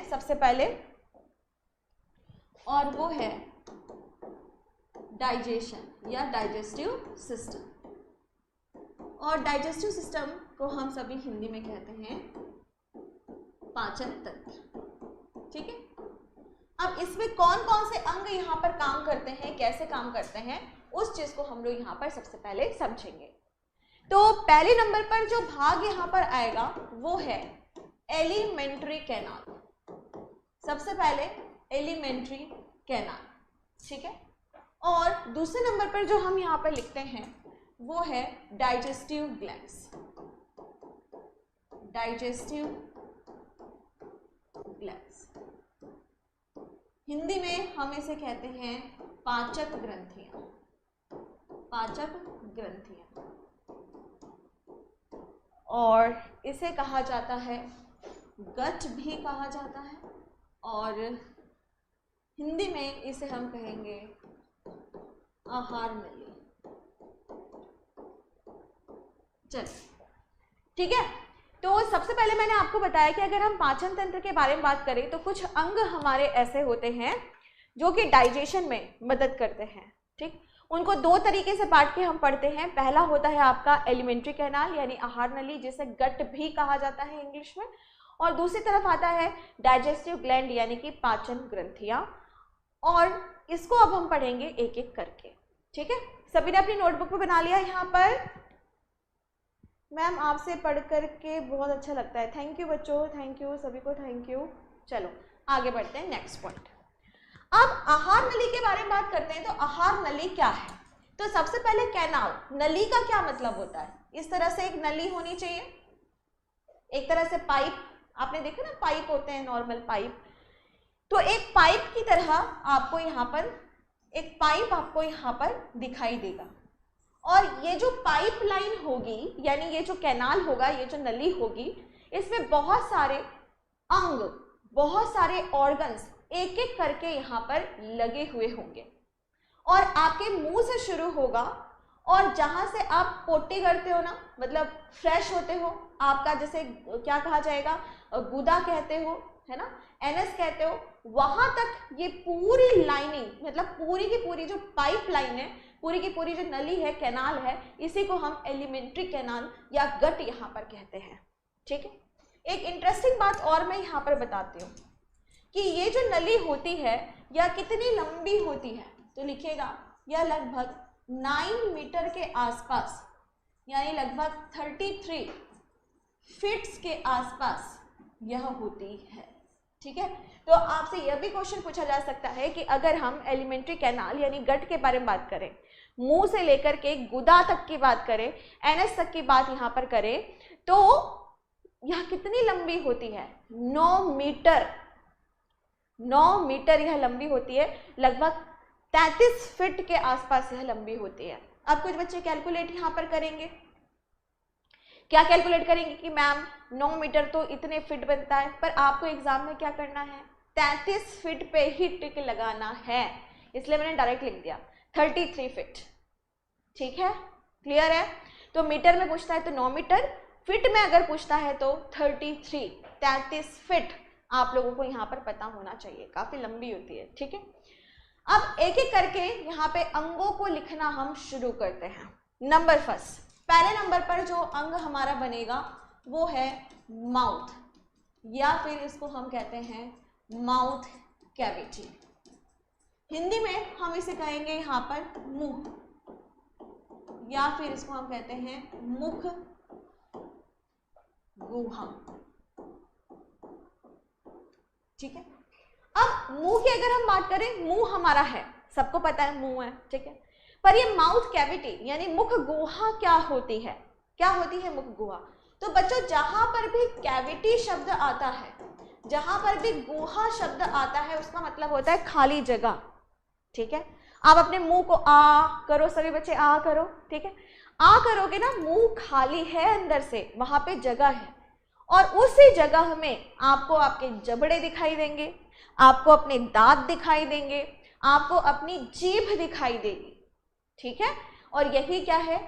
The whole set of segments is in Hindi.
सबसे पहले, और वो है डाइजेशन या डाइजेस्टिव सिस्टम। और डाइजेस्टिव सिस्टम को हम सभी हिंदी में कहते हैं पाचन तंत्र। ठीक है, अब इसमें कौन कौन से अंग यहाँ पर काम करते हैं, कैसे काम करते हैं, उस चीज को हम लोग यहाँ पर सबसे पहले समझेंगे। तो पहले नंबर पर जो भाग यहाँ पर आएगा वो है एलिमेंट्री कैनाल। सबसे पहले एलिमेंट्री कैनाल, ठीक है। और दूसरे नंबर पर जो हम यहाँ पर लिखते हैं वो है digestive glands. Digestive glands, Hindi में हम इसे कहते हैं पाचक ग्रंथियां। पाचक ग्रंथियां, और इसे कहा जाता है गट भी कहा जाता है, और हिंदी में इसे हम कहेंगे आहार नली। चलिए, ठीक है। तो सबसे पहले मैंने आपको बताया कि अगर हम पाचन तंत्र के बारे में बात करें तो कुछ अंग हमारे ऐसे होते हैं जो कि डाइजेशन में मदद करते हैं। ठीक, उनको दो तरीके से बांट के हम पढ़ते हैं। पहला होता है आपका एलिमेंट्री कैनाल यानी आहार नली, जिसे गट भी कहा जाता है इंग्लिश में, और दूसरी तरफ आता है डाइजेस्टिव ग्लैंड यानी कि पाचन ग्रंथियां। और इसको अब हम पढ़ेंगे एक एक करके। ठीक है, सभी ने अपनी नोटबुक पे बना लिया यहाँ पर? मैम आपसे पढ़ करके बहुत अच्छा लगता है, थैंक यू बच्चों, थैंक यू सभी को, थैंक यू। चलो आगे बढ़ते हैं, नेक्स्ट पॉइंट। अब आहार नली के बारे में बात करते हैं। तो आहार नली क्या है? तो सबसे पहले कैनाल, नली का क्या मतलब होता है? इस तरह से एक नली होनी चाहिए, एक तरह से पाइप, आपने देखा ना पाइप होते हैं, नॉर्मल पाइप। तो एक पाइप की तरह आपको यहाँ पर एक पाइप आपको यहाँ पर दिखाई देगा, और ये जो पाइप लाइन होगी यानी ये जो कैनाल होगा, ये जो नली होगी, इसमें बहुत सारे अंग, बहुत सारे ऑर्गन्स एक एक करके यहाँ पर लगे हुए होंगे, और आपके मुंह से शुरू होगा, और जहाँ से आप पोटी करते हो ना, मतलब फ्रेश होते हो, आपका जैसे क्या कहा जाएगा, गुदा कहते हो, है ना, एनस कहते हो, वहां तक ये पूरी लाइनिंग, मतलब पूरी की पूरी जो पाइप लाइन है, पूरी की पूरी जो नली है, कैनाल है, इसी को हम एलिमेंट्री कैनाल या गट यहाँ पर कहते हैं। ठीक है, एक इंटरेस्टिंग बात और मैं यहाँ पर बताती हूँ कि ये जो नली होती है यह कितनी लंबी होती है। तो लिखिएगा, यह लगभग 9 मीटर के आसपास, यानी लगभग 33 फीट्स के आसपास यह होती है। ठीक है, तो आपसे यह भी क्वेश्चन पूछा जा सकता है कि अगर हम एलिमेंट्री कैनाल यानी गट के बारे में बात करें, मुंह से लेकर के गुदा तक की बात करें, एनएस तक की बात यहाँ पर करें, तो यह कितनी लंबी होती है? 9 मीटर। 9 मीटर यह लंबी होती है, लगभग 33 फीट के आसपास यह लंबी होती है। अब कुछ बच्चे कैलकुलेट यहाँ पर करेंगे, क्या कैलकुलेट करेंगे कि मैम 9 मीटर तो इतने फीट बनता है, पर आपको एग्जाम में क्या करना है, 33 फीट पे ही टिक लगाना है, इसलिए मैंने डायरेक्ट लिख दिया 33 फीट। ठीक है, क्लियर है? तो मीटर में पूछता है तो 9 मीटर, फीट में अगर पूछता है तो 33 फीट आप लोगों को यहाँ पर पता होना चाहिए, काफी लंबी होती है। ठीक है, अब एक एक करके यहाँ पे अंगों को लिखना हम शुरू करते हैं। नंबर फर्स्ट, पहले नंबर पर जो अंग हमारा बनेगा वो है माउथ, या फिर इसको हम कहते हैं माउथ कैविटी। हिंदी में हम इसे कहेंगे यहाँ पर मुंह, या फिर इसको हम कहते हैं मुख गुहा। ठीक है, अब मुंह की अगर हम बात करें, मुंह हमारा है, सबको पता है मुंह है, ठीक है, पर ये माउथ कैविटी यानी मुख गुहा क्या होती है? क्या होती है मुख गुहा? तो बच्चों, जहां पर भी कैविटी शब्द आता है, जहां पर भी गुहा शब्द आता है, उसका मतलब होता है खाली जगह। ठीक है, आप अपने मुंह को आ करो, सभी बच्चे आ करो। ठीक है, आ करोगे ना, मुंह खाली है अंदर से, वहां पे जगह है, और उसी जगह में आपको आपके जबड़े दिखाई देंगे, आपको अपने दांत दिखाई देंगे, आपको अपनी जीभ दिखाई देगी। ठीक है, और यही क्या है,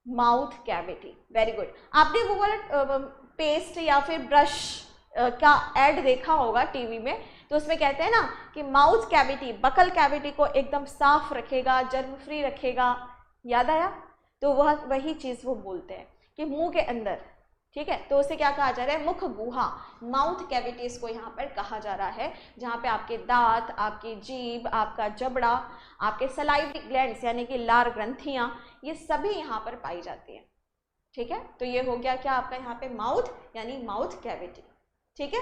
माउथ कैविटी। Very good. आपने वो वाला पेस्ट या फिर ब्रश का एड देखा होगा टीवी में, तो उसमें कहते हैं ना कि माउथ कैविटी, बकल कैविटी को एकदम साफ रखेगा, जर्म फ्री रखेगा। याद आया? तो वह वही चीज़ वो बोलते हैं कि मुंह के अंदर, ठीक है, तो उसे क्या कहा जा रहा है? मुख गुहा, माउथ कैविटीज को यहाँ पर कहा जा रहा है, जहाँ पे आपके दांत, आपकी जीभ, आपका जबड़ा, आपके सलाइवरी ग्लैंड्स यानी कि लार ग्रंथियाँ, ये सभी यहाँ पर पाई जाती हैं। ठीक है, तो ये हो गया क्या आपका यहाँ पे माउथ यानी माउथ कैविटी। ठीक है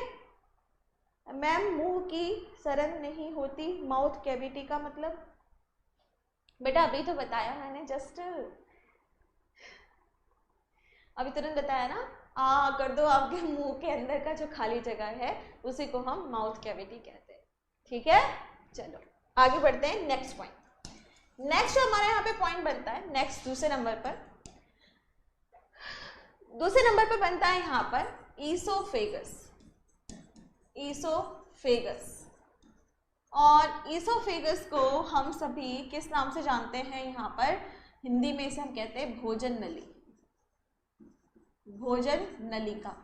मैम, मुंह की सरन नहीं होती, माउथ कैविटी का मतलब? बेटा अभी तो बताया मैंने, जस्ट अभी तुरंत बताया ना। कर दो, आपके मुंह के अंदर का जो खाली जगह है उसी को हम माउथ कैविटी कहते हैं। ठीक है, चलो आगे बढ़ते हैं नेक्स्ट पॉइंट। नेक्स्ट हमारे यहाँ पे पॉइंट बनता है, नेक्स्ट दूसरे नंबर पे बनता है यहाँ पर ईसोफेगस। ईसोफेगस, और ईसोफेगस को हम सभी किस नाम से जानते हैं? यहाँ पर हिंदी में इसे हम कहते हैं भोजन नली, भोजन नलिका,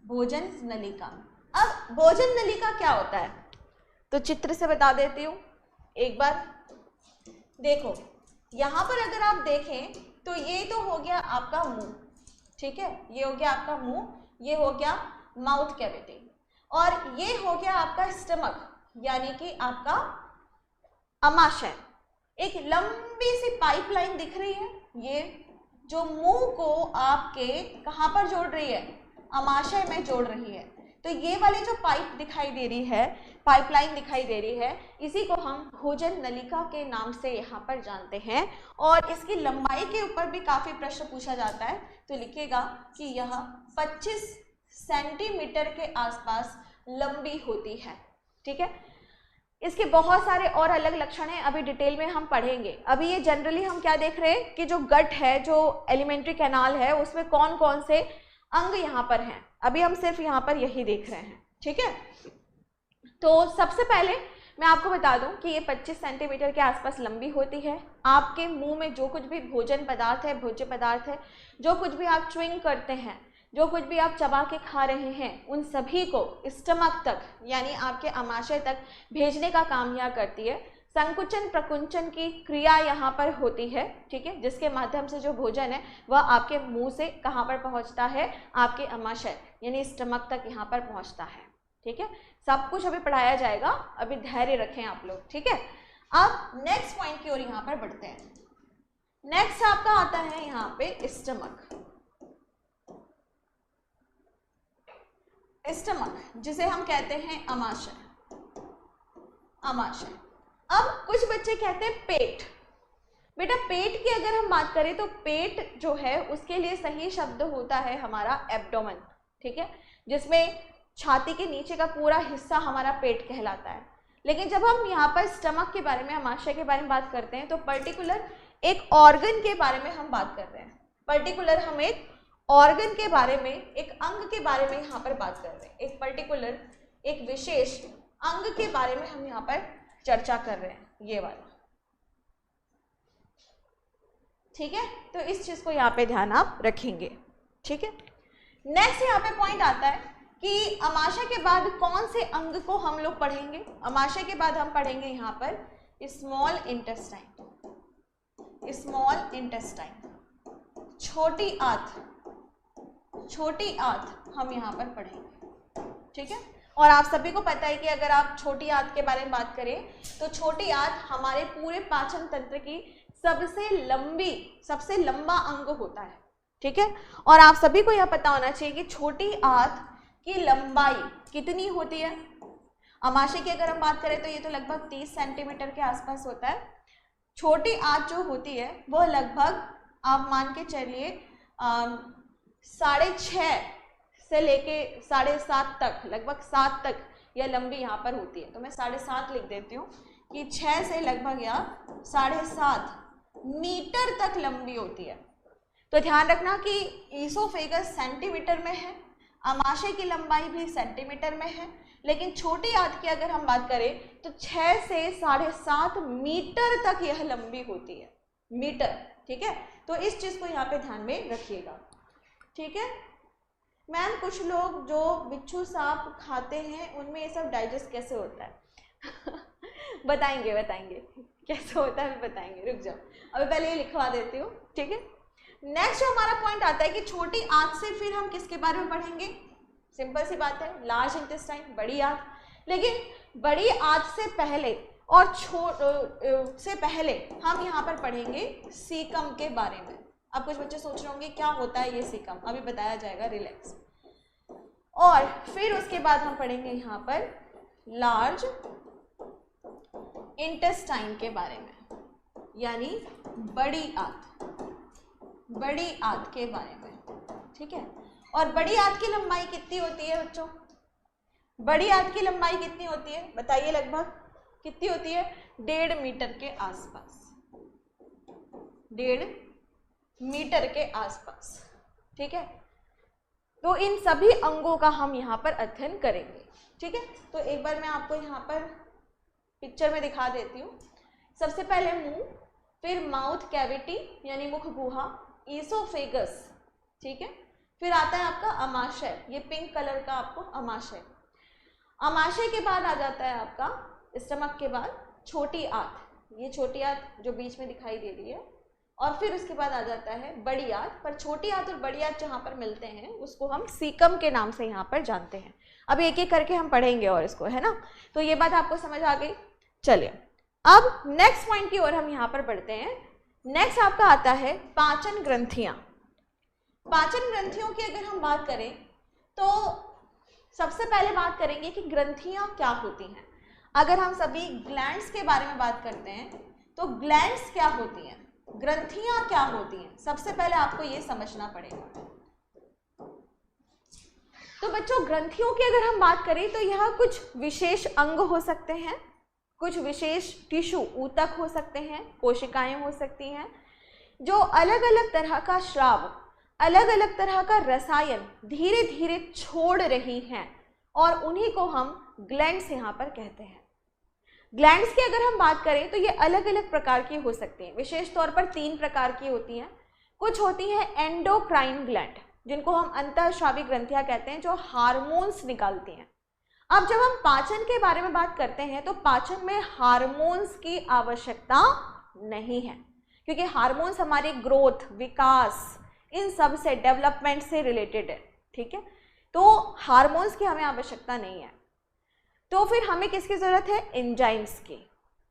भोजन नलिका। अब भोजन नलिका क्या होता है तो चित्र से बता देती हूँ एक बार। देखो यहाँ पर अगर आप देखें तो ये तो हो गया आपका मुंह, ठीक है, ये हो गया आपका मुंह, ये हो गया माउथ कैविटी, और ये हो गया आपका स्टमक यानी कि आपका अमाशय। एक लंबी सी पाइपलाइन दिख रही है, ये जो मुंह को आपके कहाँ पर जोड़ रही है? अमाशय में जोड़ रही है। तो ये वाली जो पाइप दिखाई दे रही है, पाइपलाइन दिखाई दे रही है, इसी को हम भोजन नलिका के नाम से यहाँ पर जानते हैं। और इसकी लंबाई के ऊपर भी काफ़ी प्रश्न पूछा जाता है, तो लिखिएगा कि यह 25 सेंटीमीटर के आसपास लंबी होती है। ठीक है, इसके बहुत सारे और अलग लक्षण हैं, अभी डिटेल में हम पढ़ेंगे। अभी ये जनरली हम क्या देख रहे हैं कि जो गट है, जो एलिमेंट्री कैनाल है, उसमें कौन कौन से अंग यहाँ पर हैं, अभी हम सिर्फ यहाँ पर यही देख रहे हैं। ठीक है, तो सबसे पहले मैं आपको बता दूं कि ये 25 सेंटीमीटर के आसपास लंबी होती है। आपके मुंह में जो कुछ भी भोजन पदार्थ है, भोज्य पदार्थ है, जो कुछ भी आप च्युइंग करते हैं, जो कुछ भी आप चबा के खा रहे हैं, उन सभी को स्टमक तक यानी आपके अमाशय तक भेजने का काम यह करती है। संकुचन प्रकुंचन की क्रिया यहाँ पर होती है, ठीक है, जिसके माध्यम से जो भोजन है वह आपके मुंह से कहाँ पर पहुँचता है? आपके अमाशय यानी स्टमक तक यहाँ पर पहुँचता है। ठीक है, सब कुछ अभी पढ़ाया जाएगा, अभी धैर्य रखें आप लोग। ठीक है, अब नेक्स्ट पॉइंट की ओर यहाँ पर बढ़ते हैं। नेक्स्ट आपका आता है यहाँ पे स्टमक। स्टमक जिसे हम कहते हैं अमाशय, अमाशय। अब कुछ बच्चे कहते हैं पेट। बेटा पेट की अगर हम बात करें तो पेट जो है उसके लिए सही शब्द होता है हमारा एब्डोमेन। ठीक है, जिसमें छाती के नीचे का पूरा हिस्सा हमारा पेट कहलाता है। लेकिन जब हम यहाँ पर स्टमक के बारे में, अमाशय के बारे में बात करते हैं तो पर्टिकुलर एक ऑर्गन के बारे में हम बात कर रहे हैं। पर्टिकुलर हम एक ऑर्गन के बारे में, एक अंग के बारे में यहाँ पर बात कर रहे हैं। एक पर्टिकुलर, एक विशेष अंग के बारे में हम यहाँ पर चर्चा कर रहे हैं, ये वाला। ठीक है, तो इस चीज को यहाँ पे ध्यान आप रखेंगे। ठीक है, नेक्स्ट यहाँ पे पॉइंट आता है कि अमाशय के बाद कौन से अंग को हम लोग पढ़ेंगे? अमाशय के बाद हम पढ़ेंगे यहाँ पर स्मॉल इंटेस्टाइन। स्मॉल इंटेस्टाइन, छोटी आंत, छोटी आंत हम यहाँ पर पढ़ेंगे। ठीक है, और आप सभी को पता है कि अगर आप छोटी आंत के बारे में बात करें तो छोटी आंत हमारे पूरे पाचन तंत्र की सबसे लंबा अंग होता है। ठीक है, और आप सभी को यह पता होना चाहिए कि छोटी आंत की लंबाई कितनी होती है? अमाशय की अगर हम बात करें तो ये तो लगभग 30 सेंटीमीटर के आसपास होता है। छोटी आंत जो होती है वह लगभग आप मान के चलिए 6.5 से लेके 7.5 तक, लगभग 7 तक यह लंबी यहाँ पर होती है। तो मैं 7.5 लिख देती हूँ कि 6 से लगभग या 7.5 मीटर तक लंबी होती है। तो ध्यान रखना कि ईसोफेगस सेंटीमीटर में है, अमाशय की लंबाई भी सेंटीमीटर में है, लेकिन छोटी आंत की अगर हम बात करें तो 6 से 7.5 मीटर तक यह लंबी होती है। मीटर, ठीक है, तो इस चीज़ को यहाँ पे ध्यान में रखिएगा, ठीक है। मैम कुछ लोग जो बिच्छू सांप खाते हैं उनमें ये सब डाइजेस्ट कैसे होता है? बताएंगे कैसे होता है, बताएंगे, रुक जाओ, अभी पहले ये लिखवा देती हूँ, ठीक है। नेक्स्ट हमारा पॉइंट आता है कि छोटी आंत से फिर हम किसके बारे में पढ़ेंगे? सिंपल सी बात है, लार्ज इंटेस्टाइन, बड़ी आंत। लेकिन बड़ी आंत से पहले और से पहले हम यहाँ पर पढ़ेंगे सीकम के बारे में। अब कुछ बच्चे सोच रहे होंगे क्या होता है ये सीकम, अभी बताया जाएगा, रिलैक्स। और फिर उसके बाद हम पढ़ेंगे यहाँ पर लार्ज इंटेस्टाइन के बारे में, यानी बड़ी आंत के बारे में, ठीक है। और बड़ी आंत की लंबाई कितनी होती है बच्चों? बड़ी आंत की लंबाई कितनी होती है बताइए, लगभग कितनी होती है? 1.5 मीटर के आसपास, 1.5 मीटर के आसपास, ठीक है। तो इन सभी अंगों का हम यहाँ पर अध्ययन करेंगे, ठीक है। तो एक बार मैं आपको यहाँ पर पिक्चर में दिखा देती हूँ। सबसे पहले मुंह, फिर माउथ कैविटी यानी मुख गुहा, ईसोफेगस, ठीक है। फिर आता है आपका अमाशय, ये पिंक कलर का आपको अमाशय। अमाशय के बाद आ जाता है आपका स्टमक के बाद छोटी आंत, ये छोटी आंत जो बीच में दिखाई दे रही है। और फिर उसके बाद आ जाता है बड़ी आंत, पर छोटी आंत और बड़ी आंत जहाँ पर मिलते हैं उसको हम सीकम के नाम से यहाँ पर जानते हैं। अब एक एक करके हम पढ़ेंगे और इसको, है ना। तो ये बात आपको समझ आ गई। चलिए अब नेक्स्ट पॉइंट की ओर हम यहाँ पर बढ़ते हैं। नेक्स्ट आपका आता है पाचन ग्रंथियाँ। पाचन ग्रंथियों की अगर हम बात करें तो सबसे पहले बात करेंगे कि ग्रंथियाँ क्या होती हैं। अगर हम सभी ग्लैंड्स के बारे में बात करते हैं तो ग्लैंड्स क्या होती हैं, ग्रंथियाँ क्या होती हैं, सबसे पहले आपको ये समझना पड़ेगा। तो बच्चों ग्रंथियों की अगर हम बात करें तो यह कुछ विशेष अंग हो सकते हैं, कुछ विशेष टिश्यू, ऊतक हो सकते हैं, कोशिकाएं हो सकती हैं, जो अलग अलग तरह का श्राव, अलग अलग तरह का रसायन धीरे धीरे छोड़ रही हैं और उन्हीं को हम ग्लैंड्स यहाँ पर कहते हैं। ग्लैंड्स की अगर हम बात करें तो ये अलग अलग प्रकार की हो सकती हैं, विशेष तौर पर 3 प्रकार की होती हैं। कुछ होती हैं एंडोक्राइन ग्लैंड, जिनको हम अंतःस्रावी ग्रंथियां कहते हैं, जो हार्मोन्स निकालती हैं। अब जब हम पाचन के बारे में बात करते हैं तो पाचन में हार्मोन्स की आवश्यकता नहीं है, क्योंकि हार्मोन्स हमारे ग्रोथ, विकास, इन सब से, डेवलपमेंट से रिलेटेड है, ठीक है। तो हार्मोन्स की हमें आवश्यकता नहीं है। तो फिर हमें किसकी ज़रूरत है? एंजाइम्स की,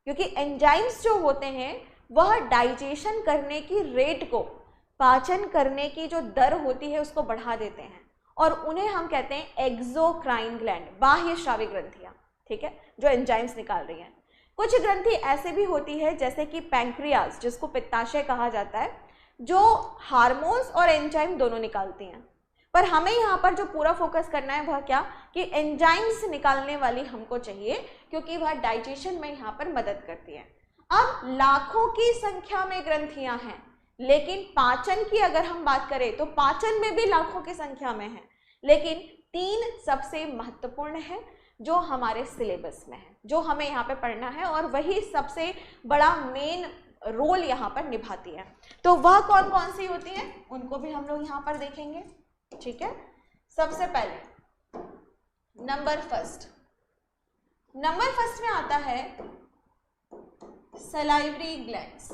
क्योंकि एंजाइम्स जो होते हैं वह डाइजेशन करने की रेट को, पाचन करने की जो दर होती है उसको बढ़ा देते हैं, और उन्हें हम कहते हैं एक्सोक्राइन ग्लैंड, बाह्य श्रावी ग्रंथियाँ, ठीक है, जो एंजाइम्स निकाल रही हैं। कुछ ग्रंथि ऐसे भी होती है जैसे कि पैंक्रियाज, जिसको पित्ताशय कहा जाता है, जो हार्मोन्स और एंजाइम दोनों निकालती हैं। पर हमें यहाँ पर जो पूरा फोकस करना है वह क्या, कि एंजाइम्स निकालने वाली हमको चाहिए, क्योंकि वह डाइजेशन में यहाँ पर मदद करती है। अब लाखों की संख्या में ग्रंथियां हैं, लेकिन पाचन की अगर हम बात करें तो पाचन में भी लाखों की संख्या में है, लेकिन 3 सबसे महत्वपूर्ण है जो हमारे सिलेबस में है, जो हमें यहाँ पे पढ़ना है, और वही सबसे बड़ा मेन रोल यहाँ पर निभाती है। तो वह कौन कौन सी होती हैं उनको भी हम लोग यहाँ पर देखेंगे, ठीक है। सबसे पहले नंबर फर्स्ट में आता है सलाइवरी ग्लैंड्स।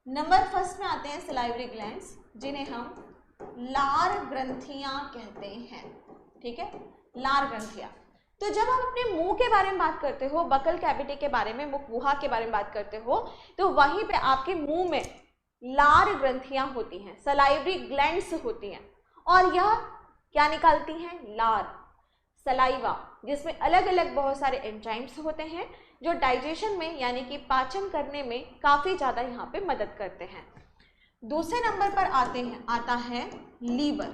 नंबर फर्स्ट में आते हैं सलाइवरी ग्लैंड्स, जिन्हें हम लार ग्रंथियां कहते हैं, ठीक है, लार ग्रंथियां। तो जब हम अपने मुंह के बारे में बात करते हो, बकल कैविटी के बारे में, मुख गुहा के बारे में बात करते हो, तो वहीं पे आपके मुंह में लार ग्रंथियां होती हैं, सलाइवरी ग्लैंड्स होती हैं, और यह क्या निकालती हैं? लार, सलाइवा, जिसमें अलग अलग बहुत सारे एंजाइम्स होते हैं जो डाइजेशन में यानी कि पाचन करने में काफ़ी ज़्यादा यहाँ पे मदद करते हैं। दूसरे नंबर पर आता है लीवर।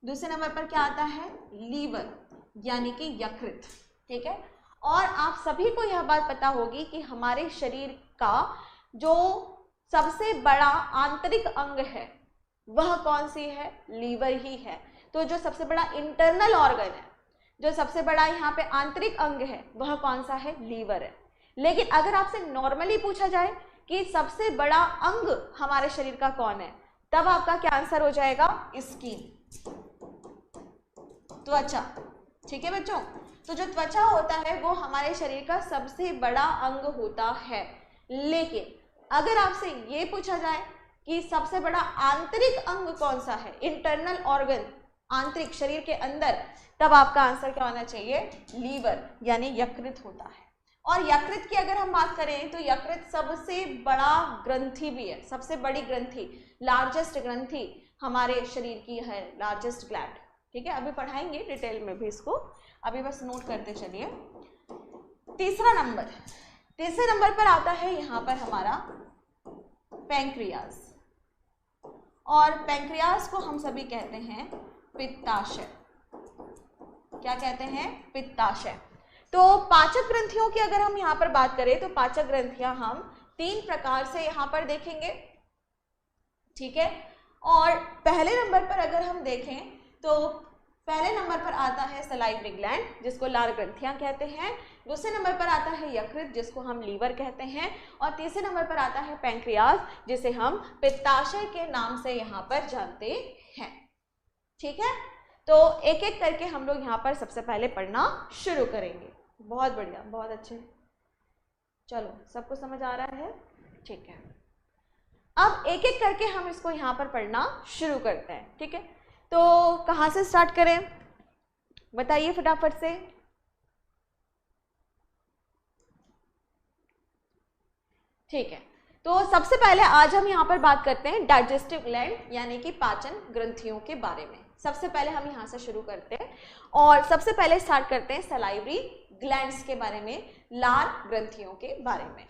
दूसरे नंबर पर क्या आता है? लीवर, यानी कि यकृत, ठीक है। और आप सभी को यह बात पता होगी कि हमारे शरीर का जो सबसे बड़ा आंतरिक अंग है वह कौन सी है? लीवर ही है। तो जो सबसे बड़ा इंटरनल ऑर्गन है, जो सबसे बड़ा यहाँ पे आंतरिक अंग है, वह कौन सा है? लीवर है। लेकिन अगर आपसे नॉर्मली पूछा जाए कि सबसे बड़ा अंग हमारे शरीर का कौन है, तब आपका क्या आंसर हो जाएगा, स्किन, त्वचा। ठीक है बच्चों, तो जो त्वचा होता है वो हमारे शरीर का सबसे बड़ा अंग होता है। लेकिन अगर आपसे ये पूछा जाए कि सबसे बड़ा आंतरिक अंग कौन सा है, इंटरनल ऑर्गन, आंतरिक शरीर के अंदर, तब आपका आंसर क्या होना चाहिए, लीवर यानी यकृत होता है। और यकृत की अगर हम बात करें तो यकृत सबसे बड़ा ग्रंथि भी है, सबसे बड़ी ग्रंथि, लार्जेस्ट ग्रंथि हमारे शरीर की है, लार्जेस्ट ग्लैंड। ठीक है, अभी पढ़ाएंगे डिटेल में भी इसको, अभी बस नोट करते चलिए। तीसरे नंबर पर आता है यहाँ पर हमारा पैंक्रियाज, और पैंक्रियाज को हम सभी कहते हैं पित्ताशय। क्या कहते हैं, पित्ताशय। तो पाचक ग्रंथियों की अगर हम यहाँ पर बात करें तो पाचक ग्रंथियां हम 3 प्रकार से यहाँ पर देखेंगे। ठीक है, और पहले नंबर पर अगर हम देखें तो पहले नंबर पर आता है सलाइवरी ग्लैंड जिसको लार ग्रंथियां कहते हैं, दूसरे नंबर पर आता है यकृत जिसको हम लीवर कहते हैं, और तीसरे नंबर पर आता है पैंक्रियाज जिसे हम पित्ताशय के नाम से यहाँ पर जानते हैं। ठीक है, तो एक एक करके हम लोग यहाँ पर सबसे पहले पढ़ना शुरू करेंगे। बहुत बढ़िया, बहुत अच्छे, चलो सबको समझ आ रहा है। ठीक है, अब एक एक करके हम इसको यहाँ पर पढ़ना शुरू करते हैं। ठीक है, तो कहाँ से स्टार्ट करें बताइए फटाफट से। ठीक है, तो सबसे पहले आज हम यहाँ पर बात करते हैं डाइजेस्टिव ग्लैंड यानी कि पाचन ग्रंथियों के बारे में। सबसे पहले हम यहाँ से शुरू करते हैं और सबसे पहले स्टार्ट करते हैं सलाइवरी ग्लैंड्स के बारे में, लार ग्रंथियों के बारे में।